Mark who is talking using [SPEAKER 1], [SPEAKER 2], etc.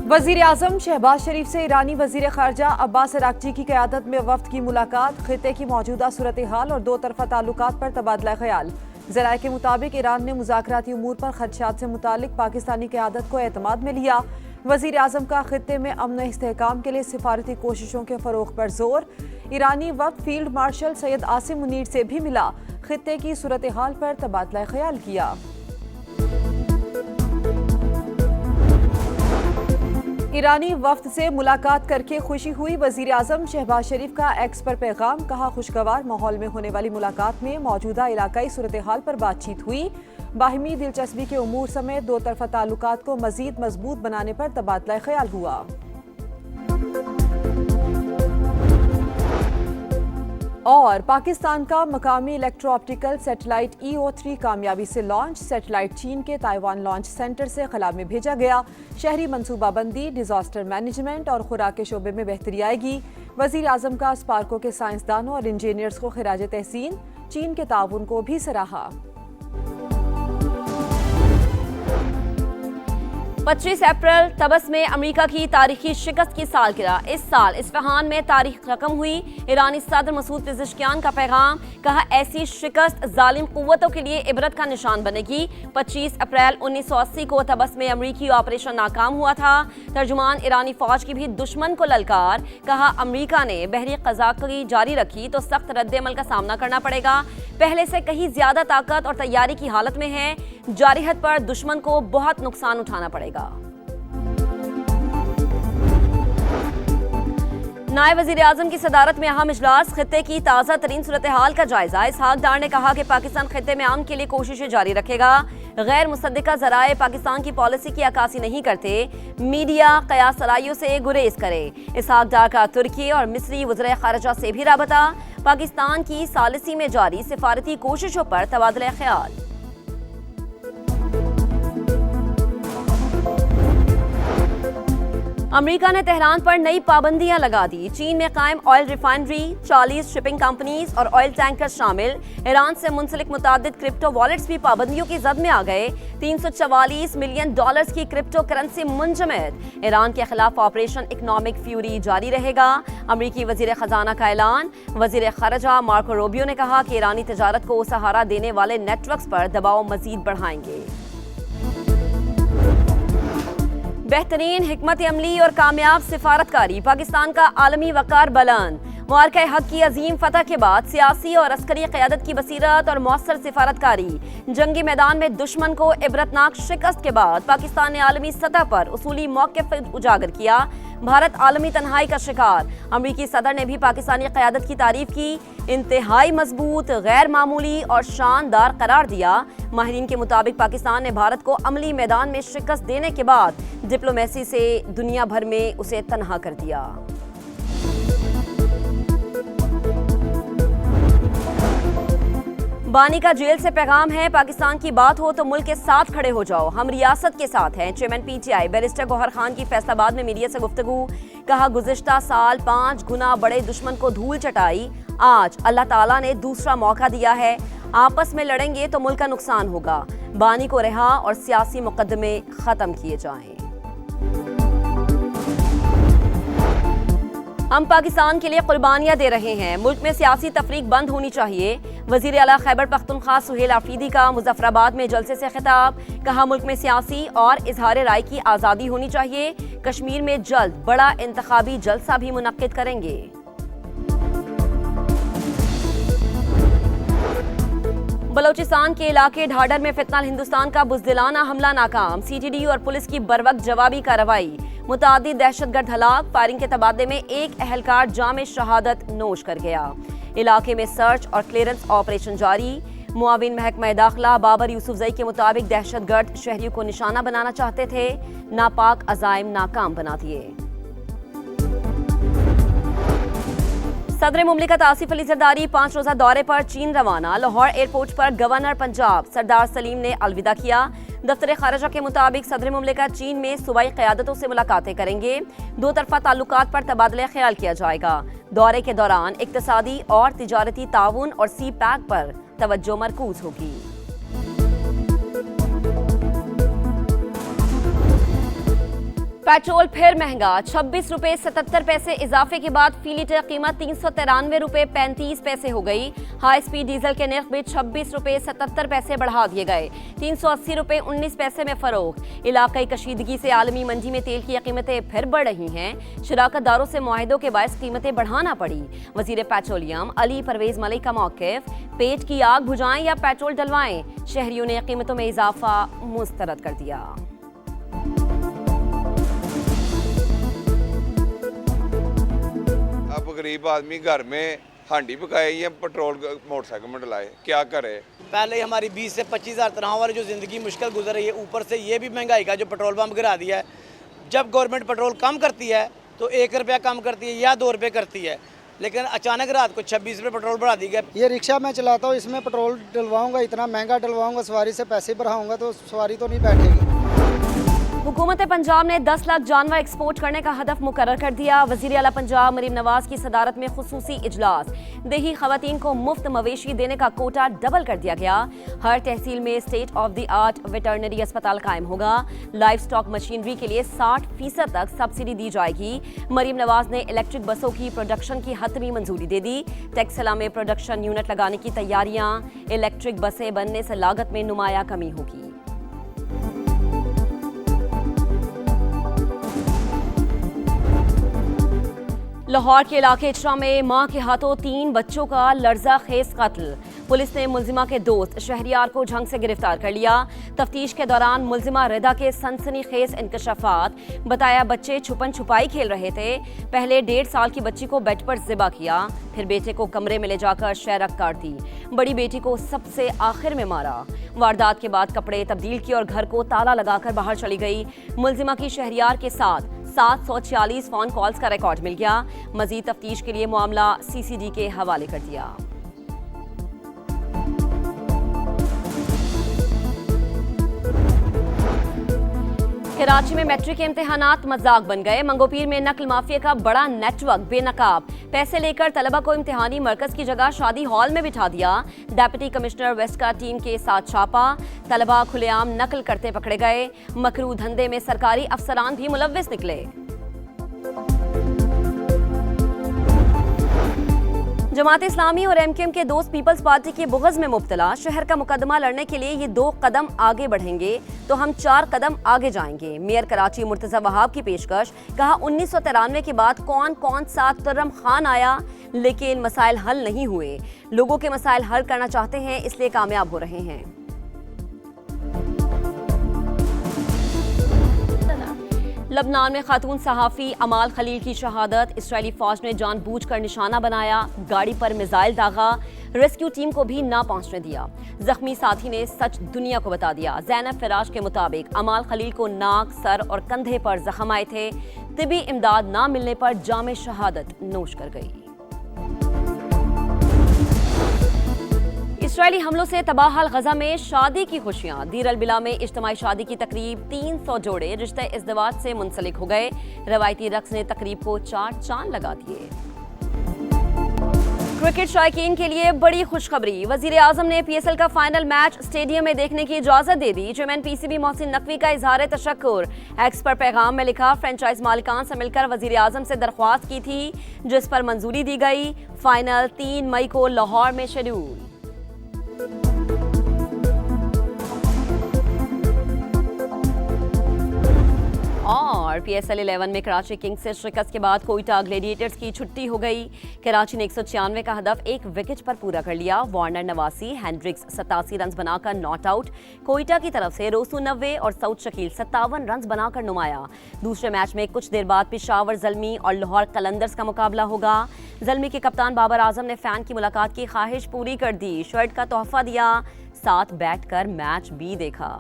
[SPEAKER 1] वजीर आजम शहबाज शरीफ से ईरानी वजीर खारजा अब्बास अरागची की क़यादत में वफ्द की मुलाकात, खित्ते की मौजूदा सूरत हाल और दो तरफा ताल्लुकात पर तबादला ख्याल। ज़राए के मुताबिक ईरान ने मुज़ाकराती उमूर पर खदशात से मुतालिक पाकिस्तानी क़यादत को एतमाद में लिया। वजीर आजम का खित्ते में अमन इस्तेहकाम के लिए सिफारती कोशिशों के फ़रोग़ पर जोर। ईरानी वक्त फील्ड मार्शल सैयद आसिम मुनीर से भी मिला, खित्ते की सूरत हाल पर तबादला ख्याल किया। ईरानी वफ्द से मुलाकात करके खुशी हुई। वजीर आजम शहबाज शरीफ का एक्स पर पैगाम, कहा खुशगवार माहौल में होने वाली मुलाकात में मौजूदा इलाकाई सूरत हाल पर बातचीत हुई। बाहिमी दिलचस्पी के उमूर समेत दो तरफा ताल्लुकात को मजीद मजबूत बनाने पर तबादला ख्याल हुआ। और पाकिस्तान का मकामी इलेक्ट्रो ऑप्टिकल सेटेलाइट EO3 कामयाबी से लॉन्च। सेटेलाइट चीन के ताइवान लॉन्च सेंटर से खला में भेजा गया। शहरी मनसूबाबंदी, डिजास्टर मैनेजमेंट और खुराक के शोबे में बेहतरी आएगी। वजीर आजम का स्पार्को के साइंसदानों और इंजीनियर्स को खिराज तहसीन, चीन के ताउन को भी सराहा।
[SPEAKER 2] 25 अप्रैल तबस में अमेरिका की तारीखी शिकस्त की सालगिरह। इस साल इस्फहान में तारीख रकम हुई। ईरानी सदर मसूद पेज़ेश्कियान का पैगाम, कहा ऐसी शिकस्त जालिम कुव्वतों के लिए इबरत का निशान बनेगी। 25 अप्रैल 1980 को तबस में अमेरिकी ऑपरेशन नाकाम हुआ था। तर्जुमान ईरानी फौज की भी दुश्मन को ललकार, कहा अमेरिका ने बहरी क़ज़ाक़री जारी रखी तो सख्त रद्द-ए-अमल का सामना करना पड़ेगा। पहले से कहीं ज्यादा ताकत और तैयारी की हालत में है। जारी हद पर दुश्मन को बहुत नुकसान उठाना पड़ेगा। नायब वज़ीर आज़म की सदारत में अहम इजलास, खित्ते की ताज़ा तरीन सूरत हाल का जायजा। इसहाक डार ने कहा कि पाकिस्तान खित्ते में अमन के लिए कोशिशें जारी रखेगा। गैर मुसद्दिका ज़राए पाकिस्तान की पॉलिसी की अक्कासी नहीं करते। मीडिया क़यास सराइयों से गुरेज करे। इसहाक डार का तुर्की और मिस्री वज़ीर ख़ारिजा से भी राबता। पाकिस्तान की सालिसी में जारी सिफारती कोशिशों पर तबादला ख्याल। अमेरिका ने तेहरान पर नई पाबंदियां लगा दी। चीन में कायम ऑयल रिफाइनरी, 40 शिपिंग कंपनीज और ऑयल टैंकर शामिल। ईरान से मुंसलिक मुतादिद क्रिप्टो वॉलेट्स भी पाबंदियों की जद में आ गए। $344 मिलियन की क्रिप्टो करेंसी मुंजमद। ईरान के खिलाफ ऑपरेशन इकोनॉमिक फ्यूरी जारी रहेगा। अमेरिकी वजीर खजाना का ऐलान। वजीर खारजा मार्को रूबियो ने कहा कि ईरानी तजारत को सहारा देने वाले नेटवर्क्स पर दबाव मजीद बढ़ाएंगे। बेहतरीन हिकमत अमली और कामयाब सिफारतकारी, पाकिस्तान का आलमी वकार बुलंद। मुआरका हक की अजीम फतह के बाद सियासी और अस्करी क़यादत की बसीरत और मौसर सिफारतकारी, जंगी मैदान में दुश्मन को इबरतनाक शिकस्त के बाद पाकिस्तान ने आलमी सतह पर उसूली मौक़िफ़ उजागर किया। भारत आलमी तन्हाई का शिकार। अमरीकी सदर ने भी पाकिस्तानी क़यादत की तारीफ की, इंतहाई मजबूत, गैर मामूली और शानदार करार दिया। माहिरीन के मुताबिक पाकिस्तान ने भारत को अमली मैदान में शिकस्त देने के बाद डिप्लोमेसी से दुनिया भर में उसे तन्हा कर दिया। बानी का जेल से पैगाम है, पाकिस्तान की बात हो तो मुल्क के साथ खड़े हो जाओ, हम रियासत के साथ हैं। Chairman PTI barrister Gauhar Khan की फैसलाबाद में मीडिया से गुफ्तगू, कहा गुज़िश्ता साल 5 गुना बड़े दुश्मन को धूल चटाई। आज अल्लाह ताला ने दूसरा मौका दिया है। आपस में लड़ेंगे तो मुल्क का नुकसान होगा। बानी को रिहा और सियासी मुकदमे खत्म किए जाएं। हम पाकिस्तान के लिए कुर्बानियां दे रहे हैं। मुल्क में सियासी तफरीक बंद होनी चाहिए। वजीर आला खैबर पख्तूनख्वा सुहेल आफरीदी का मुजफ्फराबाद में जलसे से खिताब, कहा मुल्क में सियासी और इजहार राय की आज़ादी होनी चाहिए। कश्मीर में जल्द बड़ा इंतखाबी जलसा भी मुनक्किद करेंगे। बलोचिस्तान के इलाके ढाडर में फितनाल हिंदुस्तान का बुज़दिलाना हमला नाकाम। CTD और पुलिस की बरवक्त जवाबी कार्रवाई। मुतादिद दहशतगर्द हलाक। फायरिंग के तबादले में एक अहलकार जामे शहादत नोश कर गया। इलाके में सर्च और क्लियरेंस ऑपरेशन जारी। मुआविन महकमा दाखिला बाबर यूसुफजई के मुताबिक दहशतगर्द शहरियों को निशाना बनाना चाहते थे। नापाक अज़ाइम नाकाम बना दिए। सदर मुमलिकत आसिफ अली जरदारी 5 रोज़ा दौरे पर चीन रवाना। लाहौर एयरपोर्ट पर गवर्नर पंजाब सरदार सलीम ने अलविदा किया। दफ्तर खारजा के मुताबिक सदर मुमलिकत चीन में सूबाई क़यादतों से मुलाकातें करेंगे। दो तरफा ताल्लुकात पर तबादला ख्याल किया जाएगा। दौरे के दौरान इक़्तिसादी और तिजारती ताउन और CPEC पर तवज्जो मरकूज होगी। पेट्रोल फिर महंगा, 26 रुपए 77 पैसे इजाफे के बाद फी लीटर कीमत 393 रुपए 35 पैसे हो गई। हाई स्पीड डीजल के नर्ख भी 26 रुपए 77 पैसे बढ़ा दिए गए, 380 रुपए 19 पैसे में फरोख्त। इलाकाई कशीदगी से आलमी मंडी में तेल की कीमतें फिर बढ़ रही हैं। शराकतदारों से मुआहिदों के बायस कीमतें बढ़ाना पड़ी। वजीर पेट्रोलियम अली परवेज मलिक का मौक़िफ़, पेट की आग बुझाएं या पेट्रोल डलवाएं, शहरियों ने कीमतों में इजाफा मुस्तरद कर दिया।
[SPEAKER 3] अब गरीब आदमी घर में हांडी पकाए या पेट्रोल मोटरसाइकिल में डलाए, क्या करे।
[SPEAKER 4] पहले ही हमारी 20 से 25 हज़ार तनख्वाह वाली जो ज़िंदगी मुश्किल गुजर रही है, ऊपर से ये भी महंगाई का जो पेट्रोल पंप गिरा दिया है। जब गवर्नमेंट पेट्रोल कम करती है तो 1 रुपया कम करती है या 2 रुपये करती है, लेकिन अचानक रात को 26 रुपये पेट्रोल बढ़ा दी गया।
[SPEAKER 5] ये रिक्शा मैं चलाता हूँ, इसमें पेट्रोल डलवाऊंगा, इतना महंगा डलवाऊंगा, सवारी से पैसे बढ़ाऊंगा तो सवारी तो नहीं बैठेगी।
[SPEAKER 2] हुकूमत पंजाब ने 10 लाख जानवर एक्सपोर्ट करने का हदफ मुकर्रर कर दिया। वज़ीर आला पंजाब मरीम नवाज की सदारत में खुसूसी इजलास। देही खवातीन को मुफ्त मवेशी देने का कोटा डबल कर दिया गया। हर तहसील में state of the art veterinary अस्पताल कायम होगा। लाइव स्टॉक मशीनरी के लिए 60% तक सब्सिडी दी जाएगी। मरीम नवाज ने इलेक्ट्रिक बसों की प्रोडक्शन की हतमी मंजूरी दे दी। टेक्सला में प्रोडक्शन यूनिट लगाने की तैयारियां। इलेक्ट्रिक बसें बनने से लागत में नुमाया कमी होगी। लाहौर के इलाके इचरा में मां के हाथों 3 बच्चों का लर्जा खेज कत्ल। पुलिस ने मुलजिमा के दोस्त शहरियार को झंग से गिरफ्तार कर लिया। तफ्तीश के दौरान मुलजिमा रिदा के सनसनीखेज इंकशाफात। बताया बच्चे छुपन छुपाई खेल रहे थे। पहले 1.5 साल की बच्ची को बेड पर ज़िबा किया, फिर बेटे को कमरे में ले जाकर शहरक काट दी। बड़ी बेटी को सबसे आखिर में मारा। वारदात के बाद कपड़े तब्दील किए और घर को ताला लगाकर बाहर चली गई। मुलजिमा की शहरियार के साथ 746 फोन कॉल्स का रिकॉर्ड मिल गया। मजीद तफ्तीश के लिए मामला CCD के हवाले कर दिया। कराची में मैट्रिक के इम्तिहानात मजाक बन गए। मंगोपीर में नकल माफिया का बड़ा नेटवर्क बेनकाब। पैसे लेकर तलबा को इम्तिहानी मरकज की जगह शादी हॉल में बिठा दिया। डेप्यूटी कमिश्नर वेस्ट का टीम के साथ छापा। तलबा खुलेआम नकल करते पकड़े गए। मकरू धंधे में सरकारी अफसरान भी मुलव्विस निकले। जमात इस्लामी और MKM के दोस्त पीपल्स पार्टी के बुग़्ज़ में मुब्तला। शहर का मुकदमा लड़ने के लिए ये 2 कदम आगे बढ़ेंगे तो हम 4 कदम आगे जाएंगे। मेयर कराची मुर्तज़ा वहाब की पेशकश। कहा 1993 के बाद कौन कौन सा तुर्रम खान आया, लेकिन मसाइल हल नहीं हुए। लोगों के मसाइल हल करना चाहते हैं, इसलिए कामयाब हो रहे हैं। लबनान में खातून सहाफ़ी अमाल खलील की शहादत। इस्राएली फौज ने जानबूझकर निशाना बनाया, गाड़ी पर मिसाइल दागा, रेस्क्यू टीम को भी ना पहुंचने दिया। जख्मी साथी ने सच दुनिया को बता दिया। ज़ैनब फिराज के मुताबिक अमाल खलील को नाक, सर और कंधे पर जख्म आए थे। तिबी इमदाद ना मिलने पर जामे शहादत नोश कर गई। इसराइली हमलों से तबाहल गजा में शादी की खुशियां। दीर अल बिला में इज्तिमाई शादी की तकरीब। 300 जोड़े रिश्ते इज़्दिवाज से मुंसलिक हो गए। रवायती रक्स ने तकरीब को 4 चांद लगा दिए। क्रिकेट शायकीन के लिए बड़ी खुशखबरी। वजीर आजम ने PSL का फाइनल मैच स्टेडियम में देखने की इजाजत दे दी। चेयरमैन PCB मोहसिन नकवी का इजहार तशक्कुर। एक्स पर पैगाम में लिखा, फ्रेंचाइज मालिकान से मिलकर वजीर आजम से दरख्वास्त की थी, जिस पर मंजूरी दी गई। फाइनल 3 मई को लाहौर में शेड्यूल। और PSL 11 में कराची किंग्स से शिकस्त के बाद कोयटा ग्लेडिएटर्स की छुट्टी हो गई। कराची ने 196 का हदफ 1 विकेट पर पूरा कर लिया। वार्नर 89, हैंड्रिक्स 87 रन बनाकर नॉट आउट। कोयटा की तरफ से रोसू 90 और सऊद शकील 57 रन बनाकर नुमाया। दूसरे मैच में कुछ देर बाद पेशावर ज़ल्मी और लाहौर कलंदर्स का मुकाबला होगा। ज़ल्मी के कप्तान बाबर आजम ने फैन की मुलाकात की ख्वाहिश पूरी कर दी। शर्ट का तोहफा दिया, साथ बैठ कर मैच भी देखा।